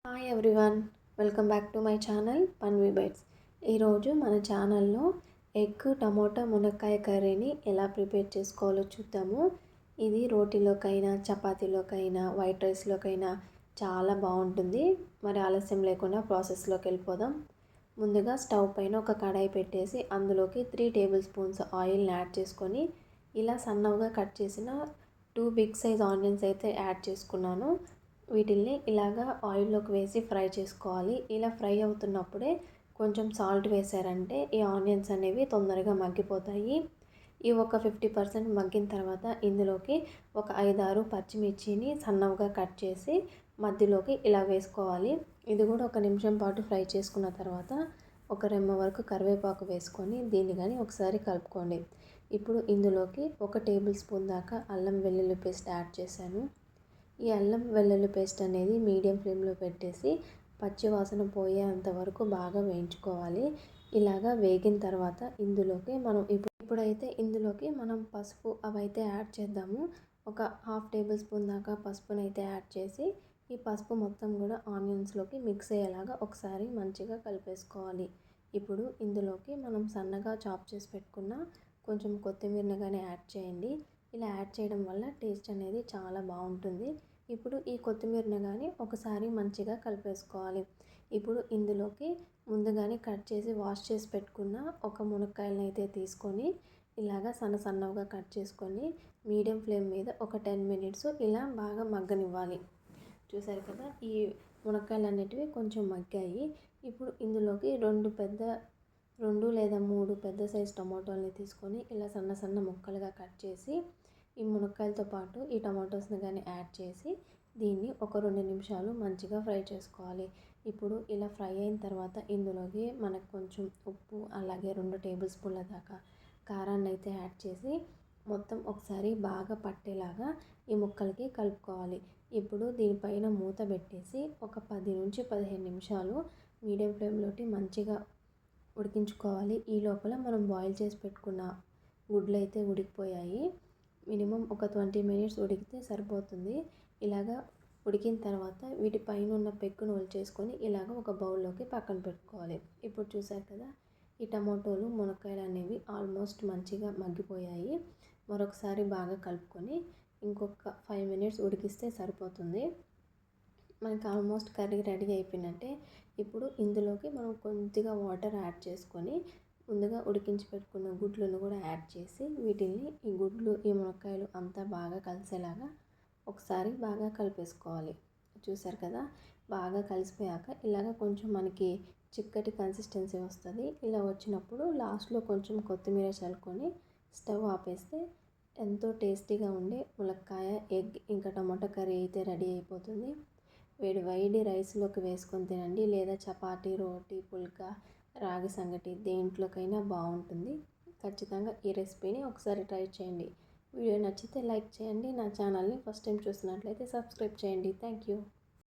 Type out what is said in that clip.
Hi everyone, welcome back to my channel Panvi bites. ఈరోజు మన ఛానల్లో ఎగ్ టమోటా మునక్కాయ కర్రీని ఎలా ప్రిపేర్ చేసుకోవాలో చూద్దాము. ఇది రోటీలోకైనా చపాతీలోకైనా వైట్ రైస్లోకైనా చాలా బాగుంటుంది. మరి ఆలస్యం లేకుండా ప్రాసెస్లోకి వెళ్ళిపోదాం. ముందుగా స్టవ్ పైన ఒక కడాయి పెట్టేసి అందులోకి 3 టేబుల్ స్పూన్స్ ఆయిల్ని యాడ్ చేసుకొని ఇలా సన్నగా కట్ చేసిన 2 బిగ్ సైజ్ ఆనియన్స్ అయితే యాడ్ చేసుకున్నాను. వీటిల్ని ఇలాగా ఆయిల్లోకి వేసి ఫ్రై చేసుకోవాలి. ఇలా ఫ్రై అవుతున్నప్పుడే కొంచెం సాల్ట్ వేసారంటే ఈ ఆనియన్స్ అనేవి తొందరగా మగ్గిపోతాయి. ఈ ఒక 50% మగ్గిన తర్వాత ఇందులోకి ఒక 5-6 పచ్చిమిర్చిని సన్నగా కట్ చేసి మధ్యలోకి ఇలా వేసుకోవాలి. ఇది కూడా 1 నిమిషం పాటు ఫ్రై చేసుకున్న తర్వాత ఒక రెమ్మ వరకు కరివేపాకు వేసుకొని దీన్ని కానీ ఒకసారి కలుపుకోండి. ఇప్పుడు ఇందులోకి 1 టేబుల్ స్పూన్ దాకా అల్లం వెల్లుల్లి పేస్ట్ యాడ్ చేశాను. ఈ అల్లం వెల్లుల్లి పేస్ట్ అనేది మీడియం ఫ్లేమ్లో పెట్టేసి పచ్చి వాసన పోయేంత వరకు బాగా వేయించుకోవాలి. ఇలాగా వేగిన తర్వాత ఇందులోకి ఇప్పుడైతే మనం పసుపు అవైతే యాడ్ చేద్దాము. ఒక 1/2 టేబుల్ స్పూన్ దాకా పసుపుని అయితే యాడ్ చేసి ఈ పసుపు మొత్తం కూడా ఆనియన్స్లోకి మిక్స్ అయ్యేలాగా ఒకసారి మంచిగా కలిపేసుకోవాలి. ఇప్పుడు ఇందులోకి మనం సన్నగా చాప్ చేసి పెట్టుకున్న కొంచెం కొత్తిమీరని కానీ యాడ్ చేయండి. ఇలా యాడ్ చేయడం వల్ల టేస్ట్ అనేది చాలా బాగుంటుంది. ఇప్పుడు ఈ కొత్తిమీరని కానీ ఒకసారి మంచిగా కలిపేసుకోవాలి. ఇప్పుడు ఇందులోకి ముందుగానే కట్ చేసి వాష్ చేసి పెట్టుకున్న ఒక మునక్కాయలను అయితే తీసుకొని ఇలాగా సన్నగా కట్ చేసుకొని మీడియం ఫ్లేమ్ మీద ఒక 10 మినిట్స్ ఇలా బాగా మగ్గనివ్వాలి. చూసారు కదా, ఈ మునక్కాయలు అనేటివి కొంచెం మగ్గాయి. ఇప్పుడు ఇందులోకి 2 లేదా 3 పెద్ద సైజ్ టమాటోల్ని తీసుకొని ఇలా సన్న ముక్కలుగా కట్ చేసి ఈ మునక్కాయలతో పాటు ఈ టమాటోస్ని కానీ యాడ్ చేసి దీన్ని ఒక 2 నిమిషాలు మంచిగా ఫ్రై చేసుకోవాలి. ఇప్పుడు ఇలా ఫ్రై అయిన తర్వాత ఇందులోకి మనకు కొంచెం ఉప్పు అలాగే 2 టేబుల్ స్పూన్ల దాకా కారాన్ని అయితే యాడ్ చేసి మొత్తం ఒకసారి బాగా పట్టేలాగా ఈ ముక్కలకి కలుపుకోవాలి. ఇప్పుడు దీనిపైన మూత పెట్టేసి ఒక 10 నుంచి 15 నిమిషాలు మీడియం ఫ్లేమ్లోకి మంచిగా ఉడికించుకోవాలి. ఈ లోపల మనం బాయిల్ చేసి పెట్టుకున్న గుడ్లు అయితే ఉడికిపోయాయి. మినిమం ఒక 20 మినిట్స్ ఉడికితే సరిపోతుంది. ఇలాగా ఉడికిన తర్వాత వీటిపైన ఉన్న పెక్కును ఒలిచేసుకొని ఇలాగ ఒక బౌల్లోకి పక్కన పెట్టుకోవాలి. ఇప్పుడు చూసారు కదా, ఈ టమాటోలు మునక్కాయలు అనేవి ఆల్మోస్ట్ మంచిగా మగ్గిపోయాయి. మరొకసారి బాగా కలుపుకొని ఇంకొక 5 మినిట్స్ ఉడికిస్తే సరిపోతుంది. మనకి ఆల్మోస్ట్ కర్రీ రెడీ అయిపోయినట్టే. ఇప్పుడు ఇందులోకి మనం కొద్దిగా వాటర్ యాడ్ చేసుకొని ముందుగా ఉడికించి పెట్టుకున్న గుడ్లను కూడా యాడ్ చేసి వీటిని ఈ గుడ్లు ఈ మునక్కాయలు అంతా బాగా కలిసేలాగా ఒకసారి బాగా కలిపేసుకోవాలి. చూసారు కదా, బాగా కలిసిపోయాక ఇలాగ కొంచెం మనకి చిక్కటి కన్సిస్టెన్సీ వస్తుంది. ఇలా వచ్చినప్పుడు లాస్ట్లో కొంచెం కొత్తిమీర చల్లుకొని స్టవ్ ఆపేస్తే ఎంతో టేస్టీగా ఉండే ములక్కాయ ఎగ్ ఇంకా టమాటా కర్రీ అయితే రెడీ అయిపోతుంది. వేడి రైస్లోకి వేసుకొని తినండి, లేదా చపాతీ రోటీ పుల్కా రాగి సంగటి దేంట్లోకైనా బాగుంటుంది. ఖచ్చితంగా ఈ రెసిపీని ఒకసారి ట్రై చేయండి. వీడియో నచ్చితే లైక్ చేయండి. నా ఛానల్ని ఫస్ట్ టైం చూస్తున్నట్లయితే సబ్స్క్రైబ్ చేయండి. Thank you.